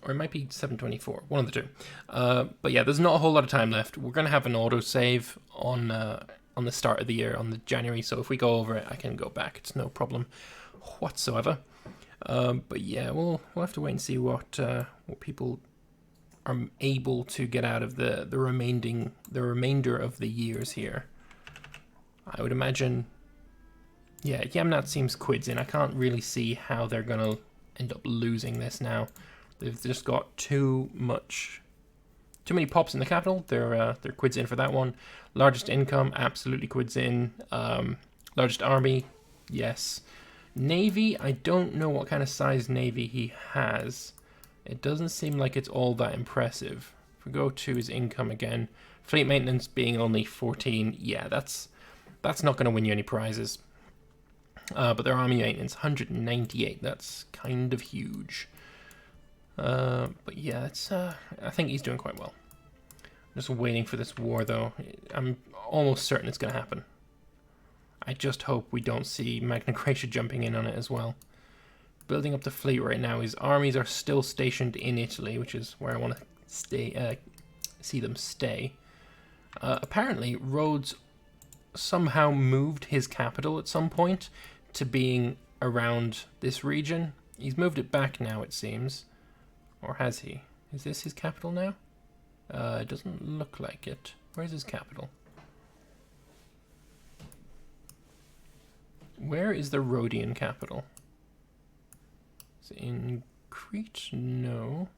or it might be 724, one of the two. But yeah, there's not a whole lot of time left. We're going to have an autosave on the start of the year, on the January, so if we go over it, I can go back. It's no problem whatsoever. But yeah, we'll have to wait and see what people are able to get out of the remainder of the years here. I would imagine, yeah, Yamnat seems quids in. I can't really see how they're gonna end up losing this now. They've just got too many pops in the capital. They're quids in for that one. Largest income, absolutely quids in. Largest army, yes. Navy, I don't know what kind of size navy he has. It doesn't seem like it's all that impressive. If we go to his income again, fleet maintenance being only 14, yeah, that's not going to win you any prizes. But their army maintenance, 198, that's kind of huge. But yeah, it's I think he's doing quite well. I'm just waiting for this war, though. I'm almost certain it's going to happen. I just hope we don't see Magna Graecia jumping in on it as well. Building up the fleet right now. His armies are still stationed in Italy, which is where I want to see them stay. Apparently, Rhodes somehow moved his capital at some point to being around this region. He's moved it back now, it seems. Or has he? Is this his capital now? It doesn't look like it. Where's his capital? Where is the Rhodian capital? Is it in Crete? No.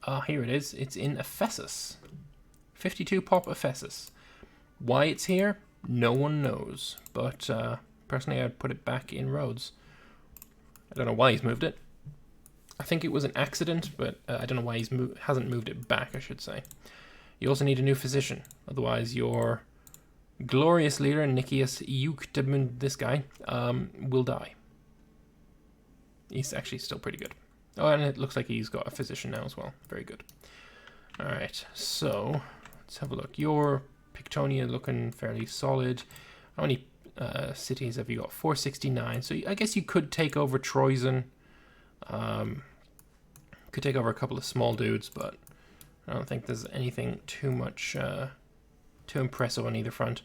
Ah, here it is. It's in Ephesus. 52 pop Ephesus. Why it's here? No one knows. But personally, I'd put it back in Rhodes. I don't know why he's moved it. I think it was an accident, but I don't know why he's hasn't moved it back, I should say. You also need a new physician. Otherwise, your glorious leader, Nicias Euctemund, this guy, will die. He's actually still pretty good. Oh, and it looks like he's got a physician now as well. Very good. Alright, so let's have a look. Your Pictonia looking fairly solid. How many cities have you got? 469. So I guess you could take over Troyzen. Could take over a couple of small dudes, but I don't think there's anything too much too impressive on either front.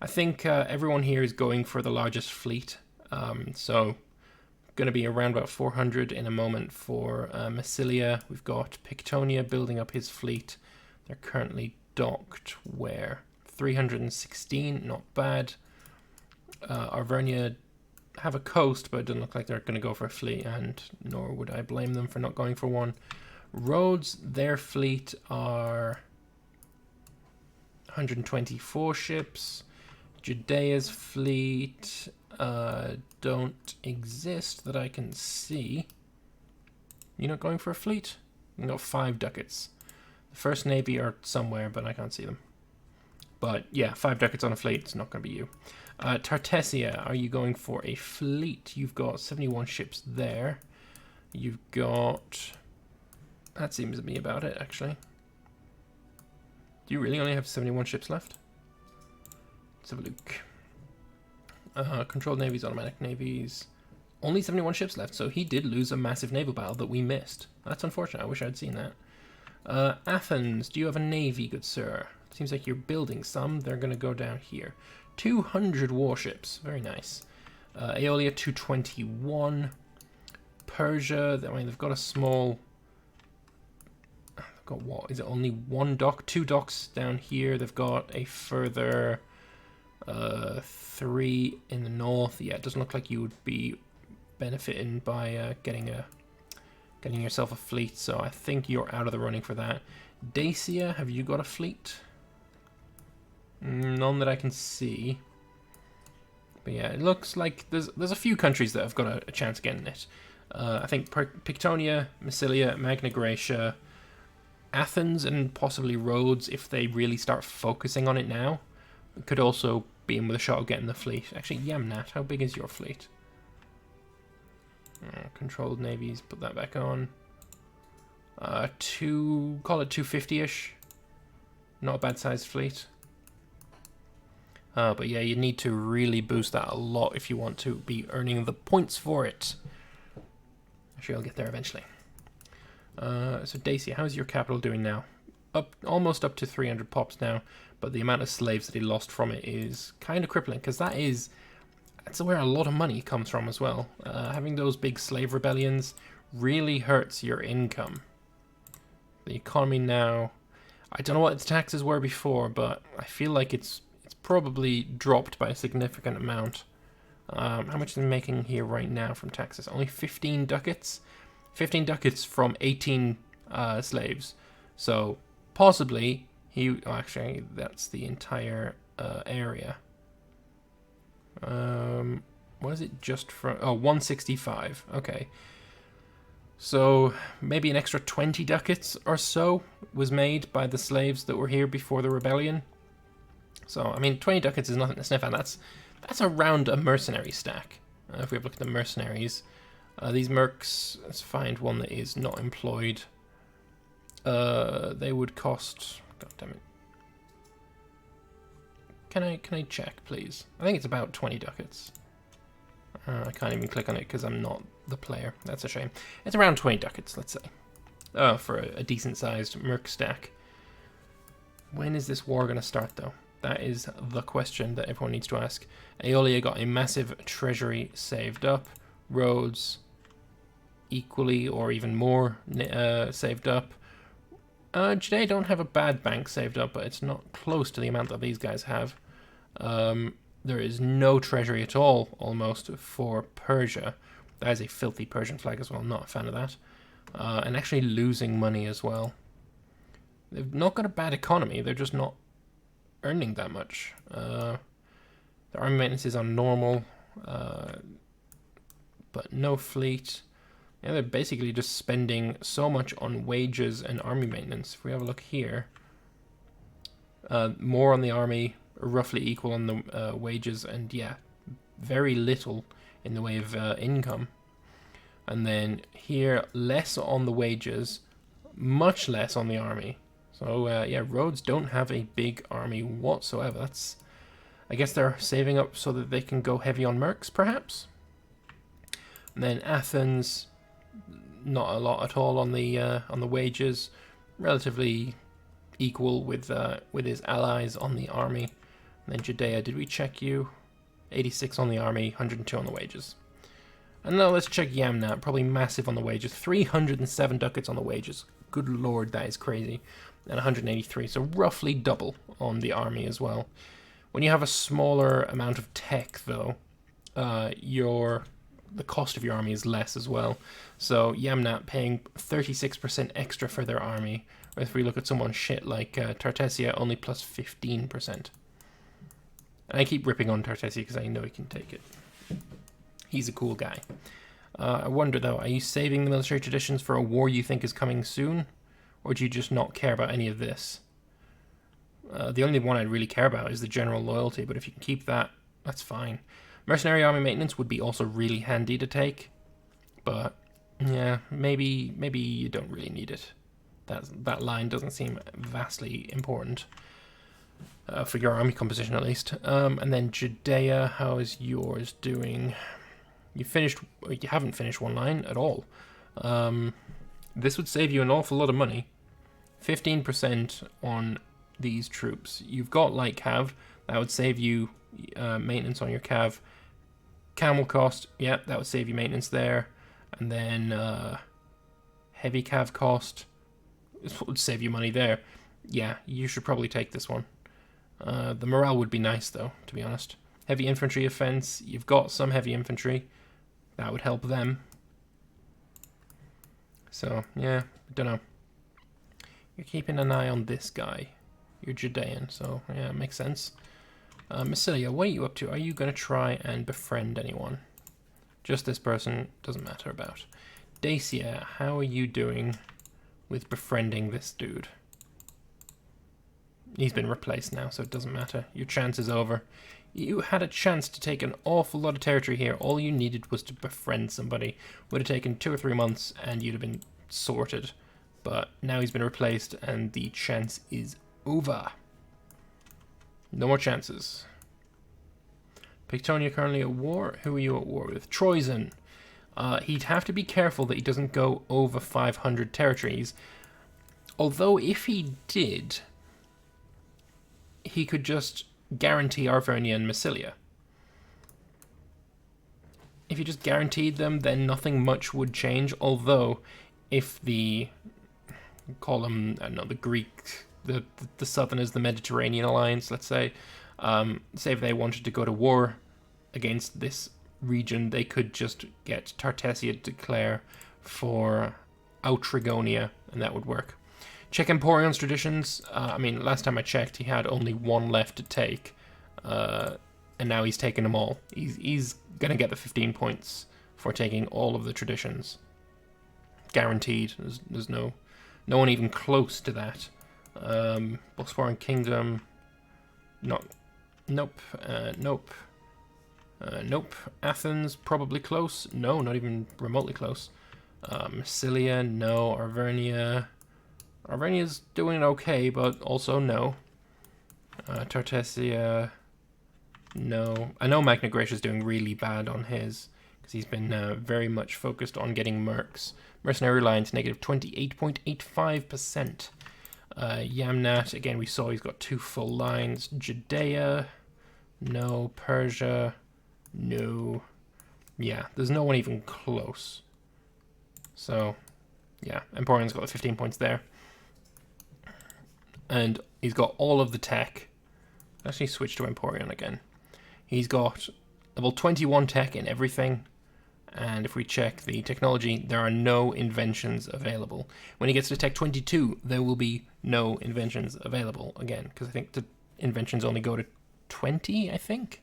I think everyone here is going for the largest fleet. So going to be around about 400 in a moment for Massilia. We've got Pictonia building up his fleet. They're currently docked where? 316, not bad. Arvernia have a coast, but it doesn't look like they're going to go for a fleet, and nor would I blame them for not going for one. Rhodes, their fleet are 124 ships. Judea's fleet don't exist that I can see. You're not going for a fleet? You got 5 ducats. The First Navy are somewhere, but I can't see them. But yeah, 5 ducats on a fleet, it's not going to be you. Tartessia, are you going for a fleet? You've got 71 ships there. You've got... That seems to be about it, actually. Do you really only have 71 ships left? Let's have a look. Controlled navies, automatic navies. Only 71 ships left, so he did lose a massive naval battle that we missed. That's unfortunate. I wish I'd seen that. Athens, do you have a navy, good sir? Seems like you're building some. They're going to go down here. 200 warships. Very nice. Aeolia, 221. Persia, I mean, they've got a small... They've got what? Is it only 1 dock? 2 docks down here. They've got a further 3 in the north. Yeah, it doesn't look like you would be benefiting by getting yourself a fleet, so I think you're out of the running for that. Dacia, have you got a fleet? None that I can see. But yeah, it looks like there's a few countries that have got a chance of getting it. I think Pictonia, Massilia, Magna Graecia, Athens, and possibly Rhodes, if they really start focusing on it now, could also be in with a shot of getting the fleet. Actually, Yamnat, how big is your fleet? Controlled navies, put that back on. Call it 250-ish. Not a bad sized fleet. But yeah, you need to really boost that a lot if you want to be earning the points for it. Actually, I'll get there eventually. So Dacia, how's your capital doing now? Almost up to 300 pops now, but the amount of slaves that he lost from it is kind of crippling, because that's where a lot of money comes from as well. Having those big slave rebellions really hurts your income. The economy now, I don't know what its taxes were before, but I feel like it's probably dropped by a significant amount. How much is he making here right now from taxes? Only 15 ducats? 15 ducats from 18 slaves. So possibly actually that's the entire area. What is it just from? Oh, 165. Okay. So maybe an extra 20 ducats or so was made by the slaves that were here before the rebellion. So, I mean, 20 ducats is nothing to sniff at. That's around a mercenary stack. If we have a look at the mercenaries, these mercs, let's find one that is not employed. They would cost, god damn it. Can I check, please? I think it's about 20 ducats. I can't even click on it because I'm not the player. That's a shame. It's around 20 ducats, let's say. For a decent-sized merc stack. When is this war going to start, though? That is the question that everyone needs to ask. Aeolia got a massive treasury saved up. Rhodes, equally or even more saved up. Judea don't have a bad bank saved up, but it's not close to the amount that these guys have. There is no treasury at all, almost, for Persia. That is a filthy Persian flag as well. Not a fan of that. And actually losing money as well. They've not got a bad economy. They're just not earning that much. Their army maintenance is on normal, but no fleet. Yeah, they're basically just spending so much on wages and army maintenance. If we have a look here, more on the army, roughly equal on the wages, and yeah, very little in the way of income. And then here, less on the wages, much less on the army. So yeah, Rhodes don't have a big army whatsoever. I guess they're saving up so that they can go heavy on mercs, perhaps. And then Athens, not a lot at all on the wages, relatively equal with his allies on the army. And then Judea, did we check you? 86 on the army, 102 on the wages. And now let's check Yamnat, probably massive on the wages, 307 ducats on the wages. Good lord, that is crazy. And 183, so roughly double on the army as well. When you have a smaller amount of tech, though, the cost of your army is less as well. So Yamnat paying 36% extra for their army. Or if we look at someone shit like Tartessia, only plus 15%. And I keep ripping on Tartessia because I know he can take it. He's a cool guy. I wonder, though, are you saving the military traditions for a war you think is coming soon? Or do you just not care about any of this? The only one I'd really care about is the general loyalty, but if you can keep that, that's fine. Mercenary army maintenance would be also really handy to take, but yeah, maybe you don't really need it. That line doesn't seem vastly important for your army composition, at least. And then Judea, how is yours doing? You haven't finished one line at all. This would save you an awful lot of money. 15% on these troops. You've got light cav. That would save you maintenance on your cav. Camel cost, yeah, that would save you maintenance there. And then heavy cav cost, this would save you money there. Yeah, you should probably take this one. The morale would be nice, though, to be honest. Heavy infantry offense, you've got some heavy infantry. That would help them. So, yeah, don't know. You're keeping an eye on this guy. You're Judean, so yeah, it makes sense. Massilia, what are you up to? Are you going to try and befriend anyone? Just this person, doesn't matter about. Dacia, how are you doing with befriending this dude? He's been replaced now, so it doesn't matter. Your chance is over. You had a chance to take an awful lot of territory here. All you needed was to befriend somebody. Would have taken 2 or 3 months and you'd have been sorted. But now he's been replaced and the chance is over. No more chances. Pictonia currently at war. Who are you at war with? Troyzen. He'd have to be careful that he doesn't go over 500 territories. Although if he did, he could just guarantee Arvernia and Massilia. If he just guaranteed them, then nothing much would change. Although, if the, call them, I don't know, the Greek, the Southerners, the Mediterranean alliance, let's say if they wanted to go to war against this region, they could just get Tartessia to declare for Autrigonia, and that would work. Check Emporion's traditions. I mean, last time I checked, he had only one left to take, and now he's taken them all. He's going to get the 15 points for taking all of the traditions. Guaranteed. There's no one even close to that. Bosporan Kingdom. Nope. Nope. Athens, probably close. No, not even remotely close. Massilia, no. Arvernia's doing okay, but also no. Tartessia, no. I know Magna Graecia's doing really bad on his, because he's been very much focused on getting mercs. Mercenary Alliance, negative 28.85%. Yamnat, again, we saw he's got 2 full lines. Judea, no. Persia, no. Yeah, there's no one even close. So, yeah, Emporion's got 15 points there. And he's got all of the tech. Actually, switch to Emporion again. He's got level 21 tech in everything. And if we check the technology, there are no inventions available. When he gets to tech 22, there will be no inventions available again. Because I think the inventions only go to 20, I think?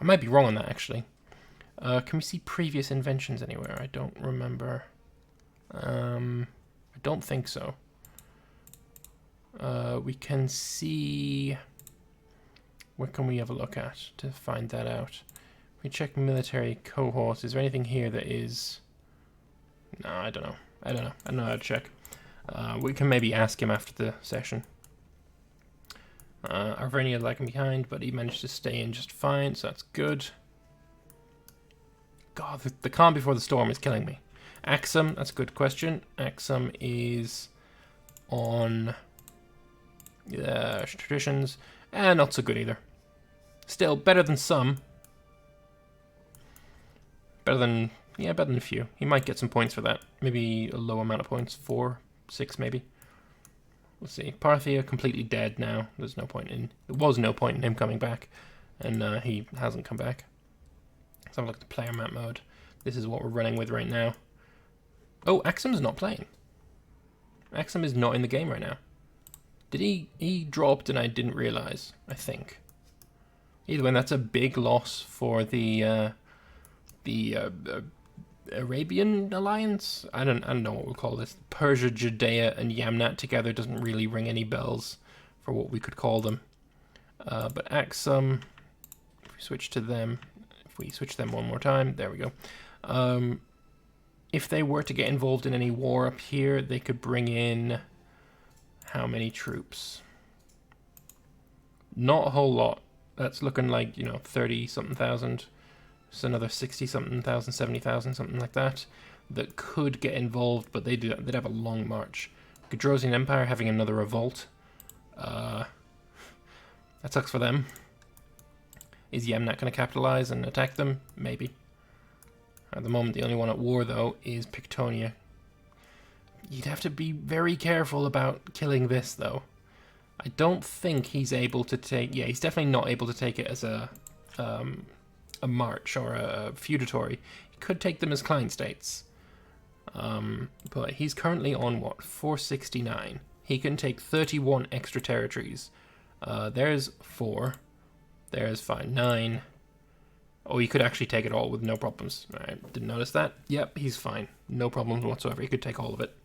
I might be wrong on that, actually. Can we see previous inventions anywhere? I don't remember. I don't think so. We can see... What can we have a look at to find that out? We check military cohorts. Is there anything here that is... No, I don't know. I don't know how to check. We can maybe ask him after the session. Arvernia lagging behind, but he managed to stay in just fine, so that's good. God, the calm before the storm is killing me. Axum, that's a good question. Axum is on traditions, and not so good either. Still, better than some. Better than a few. He might get some points for that. Maybe a low amount of points, 4, 6 maybe. We'll see. Parthia completely dead now. There was no point in him coming back, and he hasn't come back. Let's have a look at the player map mode. This is what we're running with right now. Oh, Axum's not playing. Axum is not in the game right now. Did he dropped and I didn't realize, I think. Either way, that's a big loss for the Arabian Alliance? I don't know what we'll call this. Persia, Judea, and Yamnat together doesn't really ring any bells for what we could call them. But Axum, if we switch to them, if we switch them one more time, there we go. If they were to get involved in any war up here, they could bring in how many troops? Not a whole lot. That's looking like, 30-something thousand. Just another 60-something thousand, 70,000, something like that could get involved, but they'd have a long march. Gadrosian Empire having another revolt. That sucks for them. Is Yamnat going to capitalize and attack them? Maybe. At the moment, the only one at war, though, is Pictonia. You'd have to be very careful about killing this, though. I don't think he's able to take... Yeah, he's definitely not able to take it as a march or a feudatory. He could take them as client states. But he's currently on, 469. He can take 31 extra territories. There's 4. There's 5, 9. Oh, he could actually take it all with no problems. Alright, didn't notice that. Yep, he's fine. No problems whatsoever. He could take all of it.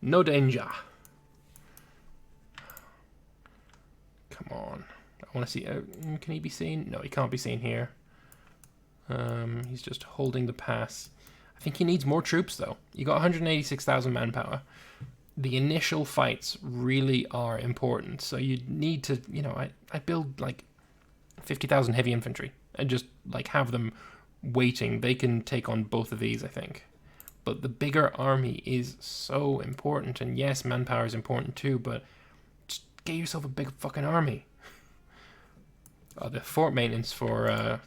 No danger. Come on. I want to see... can he be seen? No, he can't be seen here. He's just holding the pass. I think he needs more troops, though. You got 186,000 manpower. The initial fights really are important. So you need to... I build, 50,000 heavy infantry. And just, have them waiting. They can take on both of these, I think. But the bigger army is so important. And yes, manpower is important too, but just get yourself a big fucking army. The fort maintenance for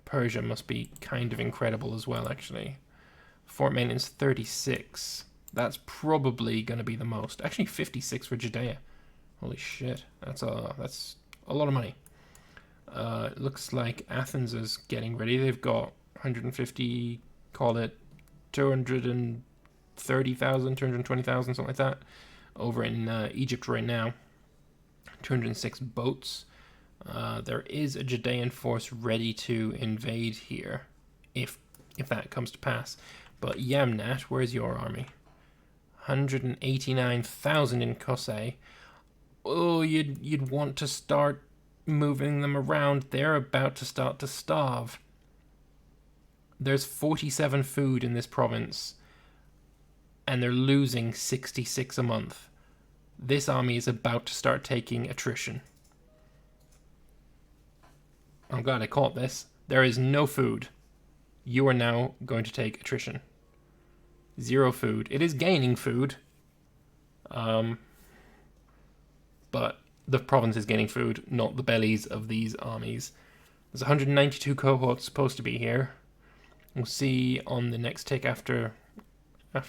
Persia must be kind of incredible as well, actually. Fort maintenance 36. That's probably going to be the most. Actually, 56 for Judea. Holy shit. That's a lot of money. It looks like Athens is getting ready. They've got 150, call it 230,000, 220,000, something like that, over in Egypt right now. 206 boats. There is a Judean force ready to invade here, if that comes to pass. But Yamnat, where's your army? 189,000 in Kosei. Oh, you'd want to start moving them around. They're about to start to starve. There's 47 food in this province, and they're losing 66 a month. This army is about to start taking attrition. I'm glad I caught this. There is no food. You are now going to take attrition. 0 food. It is gaining food. But the province is gaining food, not the bellies of these armies. There's 192 cohorts supposed to be here. We'll see on the next tick after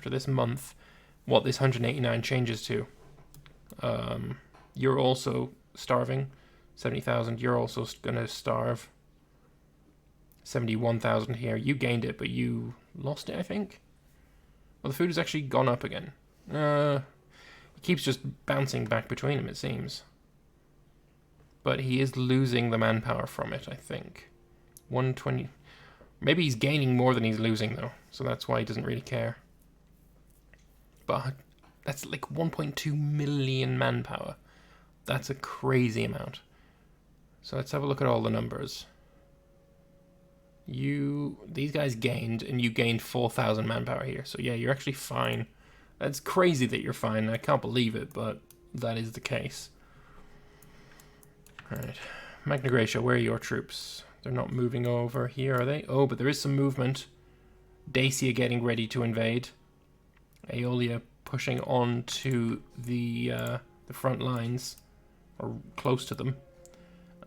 this month what this 189 changes to. You're also starving. 70,000. You're also going to starve. 71,000 here. You gained it, but you lost it, I think. Well, the food has actually gone up again. It keeps just bouncing back between them, it seems. But he is losing the manpower from it, I think. 120. Maybe he's gaining more than he's losing, though. So that's why he doesn't really care. But that's like 1.2 million manpower. That's a crazy amount. So let's have a look at all the numbers. These guys gained, and you gained 4,000 manpower here. So yeah, you're actually fine. That's crazy that you're fine. I can't believe it, but that is the case. Alright. Magna Graecia, where are your troops? They're not moving over here, are they? Oh, but there is some movement. Dacia getting ready to invade. Aeolia pushing on to the front lines, or close to them.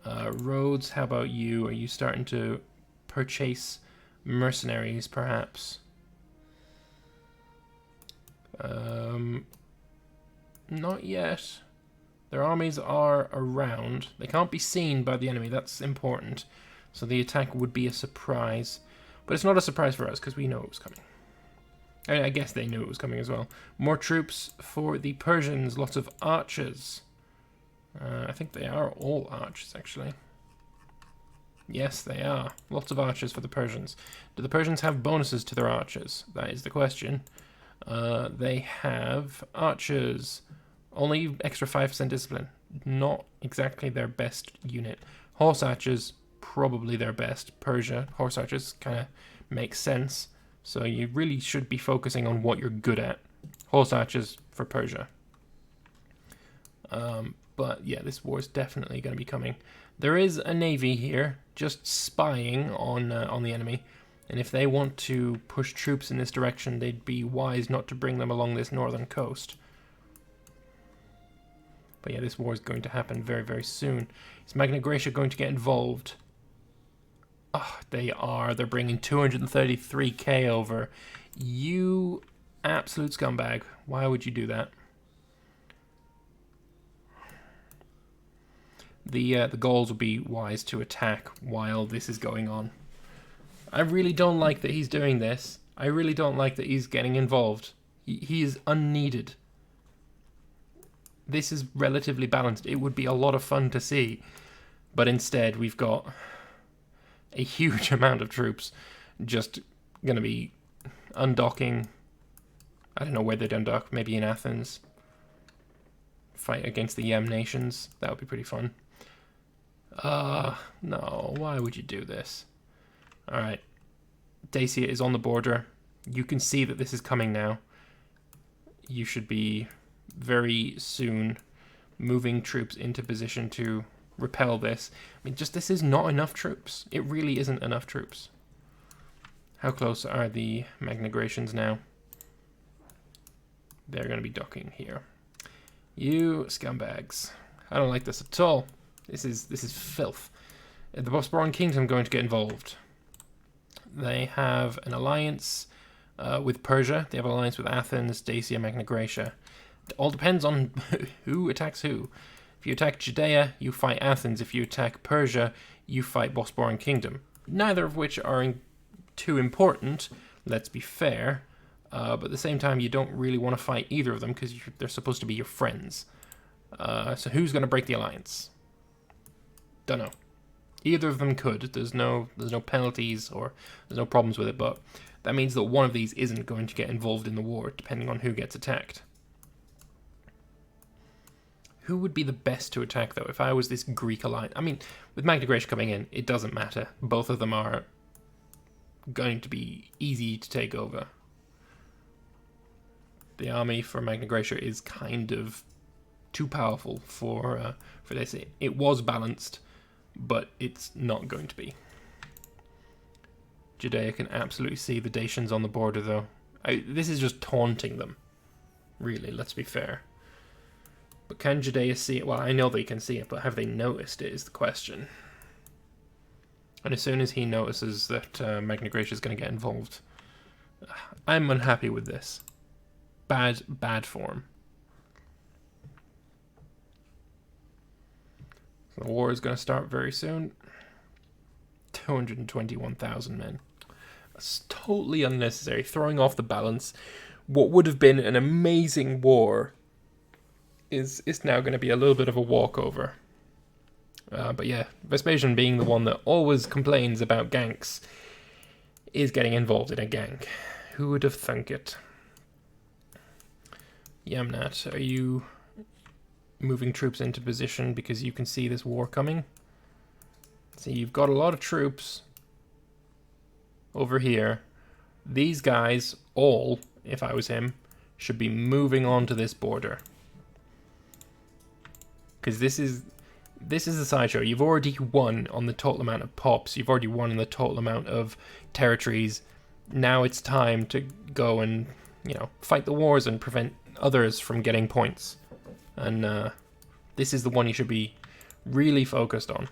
Rhodes, how about you? Are you starting to purchase mercenaries, perhaps? Not yet. Their armies are around. They can't be seen by the enemy. That's important. So the attack would be a surprise. But it's not a surprise for us, because we know it was coming. I guess they knew it was coming as well. More troops for the Persians. Lots of archers. I think they are all archers, actually. Yes, they are. Lots of archers for the Persians. Do the Persians have bonuses to their archers? That is the question. They have archers. Only extra 5% discipline. Not exactly their best unit. Horse archers, probably their best. Persia, horse archers kind of makes sense. So you really should be focusing on what you're good at. Horse archers for Persia. But yeah, this war is definitely going to be coming. There is a navy here, just spying on the enemy. And if they want to push troops in this direction, they'd be wise not to bring them along this northern coast. But yeah, this war is going to happen very, very soon. Is Magna Graecia going to get involved? Oh, they are. They're bringing 233k over. You absolute scumbag. Why would you do that? The Gauls would be wise to attack while this is going on. I really don't like that he's doing this. I really don't like that he's getting involved. He is unneeded. This is relatively balanced. It would be a lot of fun to see. But instead, we've got a huge amount of troops just going to be undocking. I don't know where they'd undock. Maybe in Athens. Fight against the Yam nations. That would be pretty fun. No. Why would you do this? Alright. Dacia is on the border. You can see that this is coming now. You should be very soon moving troops into position to repel this. I mean, just this is not enough troops. It really isn't enough troops. How close are the Magnagracians now? They're going to be docking here. You scumbags. I don't like this at all. This is filth. The Bosporan Kingdom going to get involved. They have an alliance with Persia. They have an alliance with Athens, Dacia, Magna Graecia. It all depends on who attacks who. If you attack Judea, you fight Athens. If you attack Persia, you fight Bosporan Kingdom. Neither of which are too important, let's be fair. But at the same time, you don't really want to fight either of them because they're supposed to be your friends. So who's going to break the alliance? Don't know. Either of them could. There's no penalties or there's no problems with it, but that means that one of these isn't going to get involved in the war, depending on who gets attacked. Who would be the best to attack, though, if I was this Greek alliance? I mean, with Magna Graecia coming in, it doesn't matter. Both of them are going to be easy to take over. The army for Magna Graecia is kind of too powerful for this. It was balanced, but it's not going to be. Judea can absolutely see the Dacians on the border, though. This is just taunting them. Really, let's be fair. But can Judea see it? Well, I know they can see it, but have they noticed it is the question. And as soon as he notices that Magna Graecia is going to get involved, I'm unhappy with this. Bad form. So the war is going to start very soon. 221,000 men. That's totally unnecessary, throwing off the balance. What would have been an amazing war is now going to be a little bit of a walkover. But yeah, Vespasian, being the one that always complains about ganks, is getting involved in a gank. Who would have thunk it? Yamnat, are you moving troops into position because you can see this war coming? See, you've got a lot of troops over here. These guys, all, if I was him, should be moving on to this border. Because this is a sideshow. You've already won on the total amount of pops. You've already won on the total amount of territories. Now it's time to go and, fight the wars and prevent others from getting points. And this is the one you should be really focused on.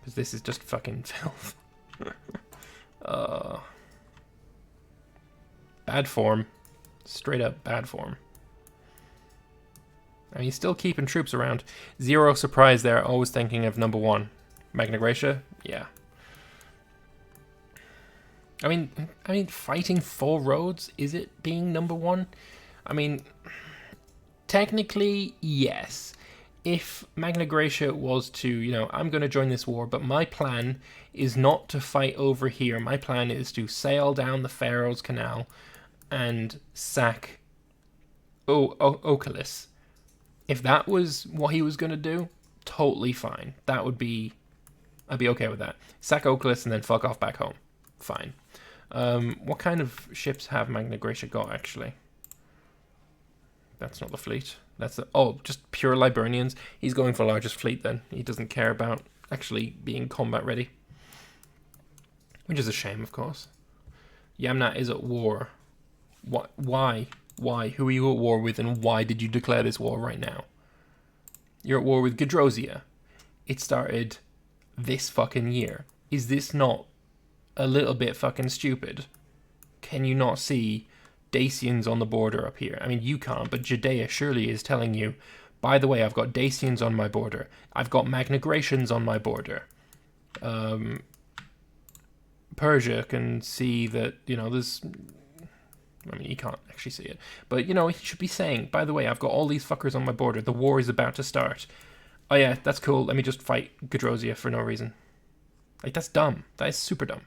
Because this is just fucking filth. Bad form. Straight up bad form. And he's still keeping troops around. Zero surprise there, always thinking of number one. Magna Graecia? Yeah. I mean, fighting 4 roads, is it being number one? I mean, technically, yes. If Magna Graecia was to, I'm going to join this war, but my plan is not to fight over here. My plan is to sail down the Pharaoh's Canal and sack Ocalis. If that was what he was going to do, totally fine. I'd be okay with that. Sack Ocalis and then fuck off back home. Fine. What kind of ships have Magna Graecia got, actually? That's not the fleet. That's just pure Liburnians. He's going for largest fleet then. He doesn't care about actually being combat ready. Which is a shame, of course. Yamnat is at war. Why? Why? Who are you at war with, and why did you declare this war right now? You're at war with Gedrosia. It started this fucking year. Is this not a little bit fucking stupid? Can you not see Dacians on the border up here? I mean, you can't, but Judea surely is telling you, by the way, I've got Dacians on my border. I've got Magna Graecians on my border. Persia can see that, there's... I mean, he can't actually see it. But, he should be saying, by the way, I've got all these fuckers on my border. The war is about to start. Oh yeah, that's cool. Let me just fight Gedrosia for no reason. Like, that's dumb. That is super dumb.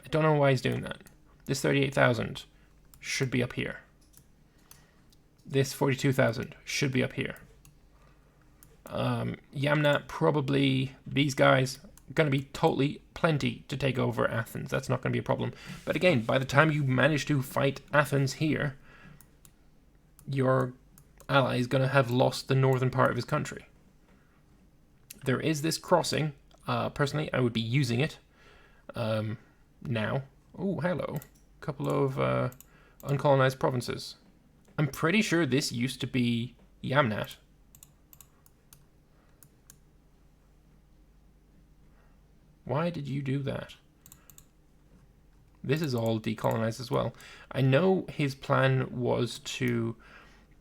I don't know why he's doing that. This 38,000 should be up here. This 42,000 should be up here. Yamnat, probably these guys... going to be totally plenty to take over Athens. That's not going to be a problem. But again, by the time you manage to fight Athens here, your ally is going to have lost the northern part of his country. There is this crossing. Personally, I would be using it. now. Oh, hello. Couple of uncolonized provinces. I'm pretty sure this used to be Yamnat. Why did you do that? This is all decolonized as well. I know his plan was to...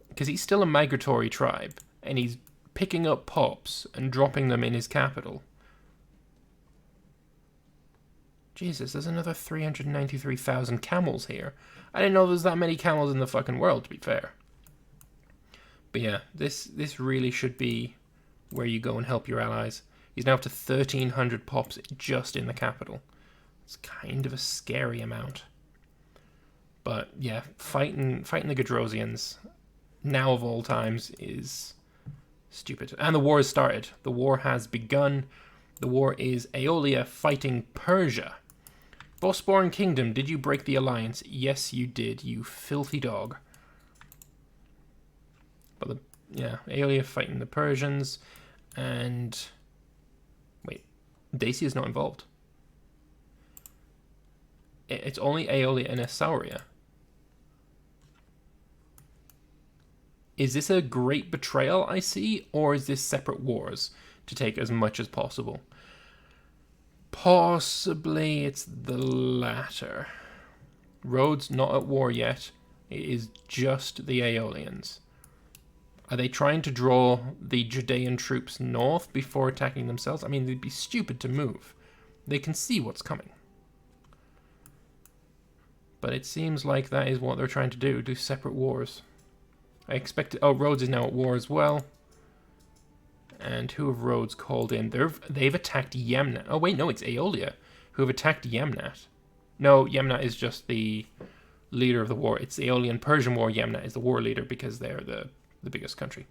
Because he's still a migratory tribe, and he's picking up pops and dropping them in his capital. Jesus, there's another 393,000 camels here. I didn't know there's that many camels in the fucking world, to be fair. But yeah, this really should be where you go and help your allies. He's now up to 1,300 pops just in the capital. It's kind of a scary amount. But yeah, fighting the Gadrosians, now of all times, is stupid. And the war has started. The war has begun. The war is Aeolia fighting Persia. Bosporan Kingdom, did you break the alliance? Yes, you did, you filthy dog. But yeah, Aeolia fighting the Persians, and wait, Dacia is not involved. It's only Aeolia and Esauria. Is this a great betrayal I see, or is this separate wars to take as much as possible? Possibly it's the latter. Rhodes not at war yet. It is just the Aeolians. Are they trying to draw the Judean troops north before attacking themselves? I mean, they'd be stupid to move. They can see what's coming. But it seems like that is what they're trying to do separate wars. I expect... Oh, Rhodes is now at war as well. And who have Rhodes called in? They've attacked Yamnat. Oh, wait, no, it's Aeolia who have attacked Yamnat. No, Yamnat is just the leader of the war. It's the Aeolian-Persian war. Yamnat is the war leader because they're the biggest country.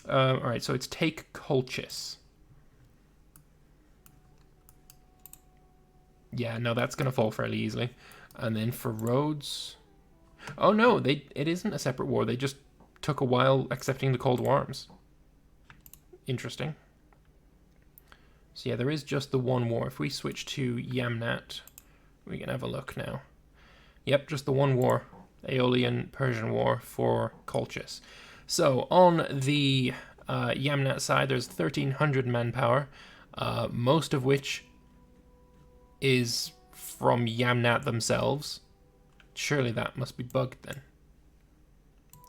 Alright, so it's take Colchis. Yeah, no, that's going to fall fairly easily. And then for Rhodes... Oh, no, it isn't a separate war. They just took a while accepting the Cold War arms. Interesting. So yeah, there is just the one war. If we switch to Yamnat, we can have a look now. Yep, just the one war. Aeolian-Persian war for Colchis. So on the Yamnat side, there's 1,300 manpower, most of which is from Yamnat themselves. Surely that must be bugged then.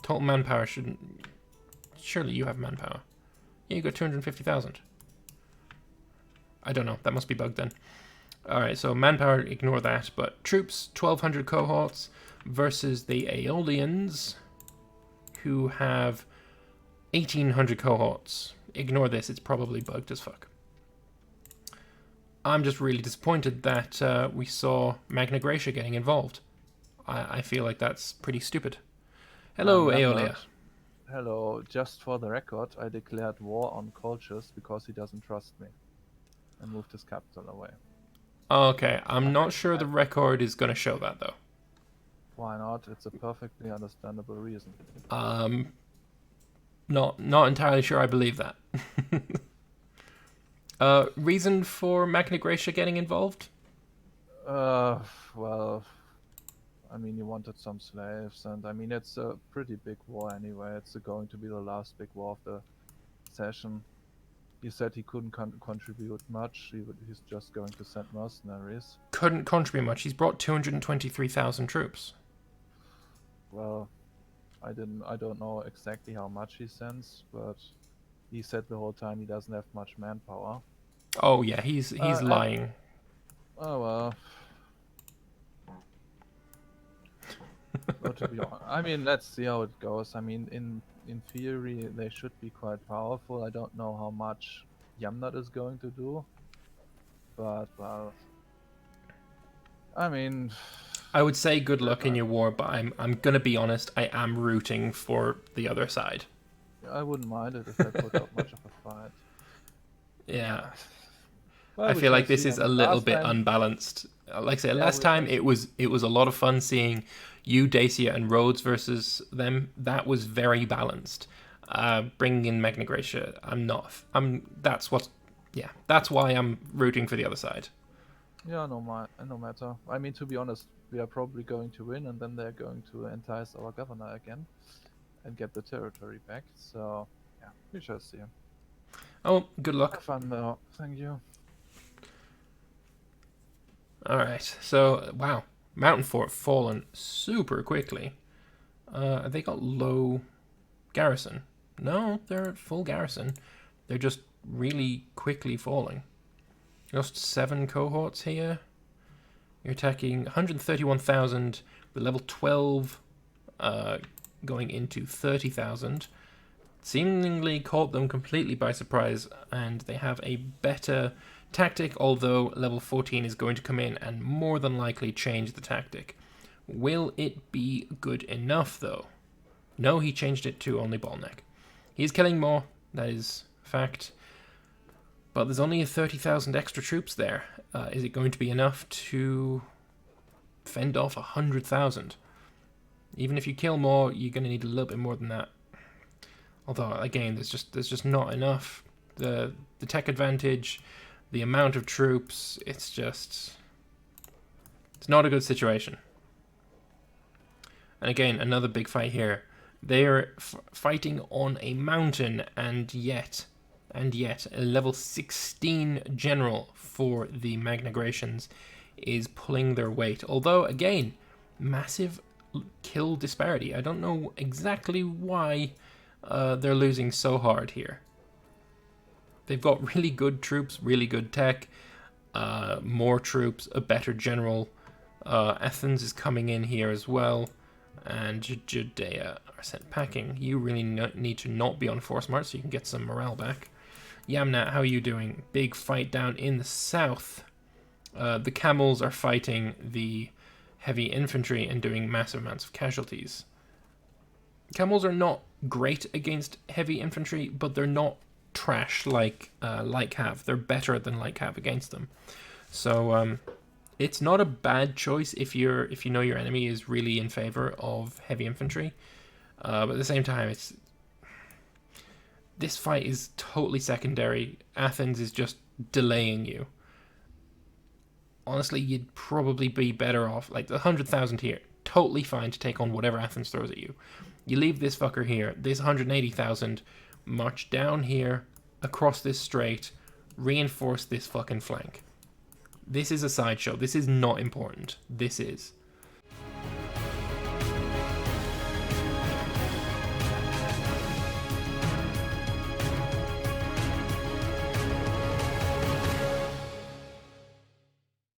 Total manpower shouldn't... Surely you have manpower. Yeah, you got 250,000. I don't know. That must be bugged then. Alright, so manpower, ignore that. But troops, 1,200 cohorts versus the Aeolians, who have 1,800 cohorts. Ignore this. It's probably bugged as fuck. I'm just really disappointed that we saw Magna Graecia getting involved. I feel like that's pretty stupid. Hello, Aeolia. Hello, just for the record, I declared war on Colchis because he doesn't trust me. And moved his capital away. Okay, I'm not sure the record is going to show that, though. Why not? It's a perfectly understandable reason. Not entirely sure I believe that. Reason for Magna Graecia getting involved? Well... I mean, you wanted some slaves, and I mean, it's a pretty big war anyway. It's going to be the last big war of the session. He said he couldn't contribute much. He's just going to send mercenaries. Couldn't contribute much. He's brought 223,000 troops. Well, I don't know exactly how much he sends, but he said the whole time he doesn't have much manpower. Oh yeah, he's lying. Oh well. But to be honest, I mean, let's see how it goes. I mean, in theory, they should be quite powerful. I don't know how much Yamnat is going to do, but well, I mean, I would say good luck in your war, but I'm gonna be honest. I am rooting for the other side. I wouldn't mind it if they put up much of a fight. Yeah. Well, I feel like this is a little bit unbalanced. Like I said, last time it was a lot of fun seeing you, Dacia, and Rhodes versus them. That was very balanced. Bringing in Magna Graecia, that's why I'm rooting for the other side. Yeah, no matter. I mean, to be honest, we are probably going to win, and then they're going to entice our governor again and get the territory back. So, yeah, we shall see. Oh, good luck. Have fun though. Thank you. Alright, so, wow. Mountain Fort fallen super quickly. They got low garrison. No, they're at full garrison. They're just really quickly falling. Just 7 cohorts here. You're attacking 131,000 with level 12 going into 30,000. Seemingly caught them completely by surprise, and they have a better tactic, although level 14 is going to come in and more than likely change the tactic. Will it be good enough, though? No, he changed it to only Ballneck. He's killing more, that is fact. But there's only 30,000 extra troops there. Is it going to be enough to fend off 100,000? Even if you kill more, you're going to need a little bit more than that. Although, again, there's just not enough. The tech advantage, the amount of troops, it's not a good situation. And again, another big fight here. They're fighting on a mountain, and yet, a level 16 general for the Magnagrations is pulling their weight. Although, again, massive kill disparity. I don't know exactly why they're losing so hard here. They've got really good troops, really good tech, more troops, a better general. Athens is coming in here as well, and Judea are sent packing. You really need to not be on force march so you can get some morale back. Yamnat, how are you doing? Big fight down in the south. The camels are fighting the heavy infantry and doing massive amounts of casualties. Camels are not great against heavy infantry, but they're not trash like light cav. They're better than light cav against them. So it's not a bad choice if you know your enemy is really in favor of heavy infantry. But at the same time, this fight is totally secondary. Athens is just delaying you. Honestly, you'd probably be better off, like, the 100,000 here, totally fine to take on whatever Athens throws at you. You leave this fucker here, this 180,000, march down here, across this strait, reinforce this fucking flank. This is a sideshow. This is not important. This is.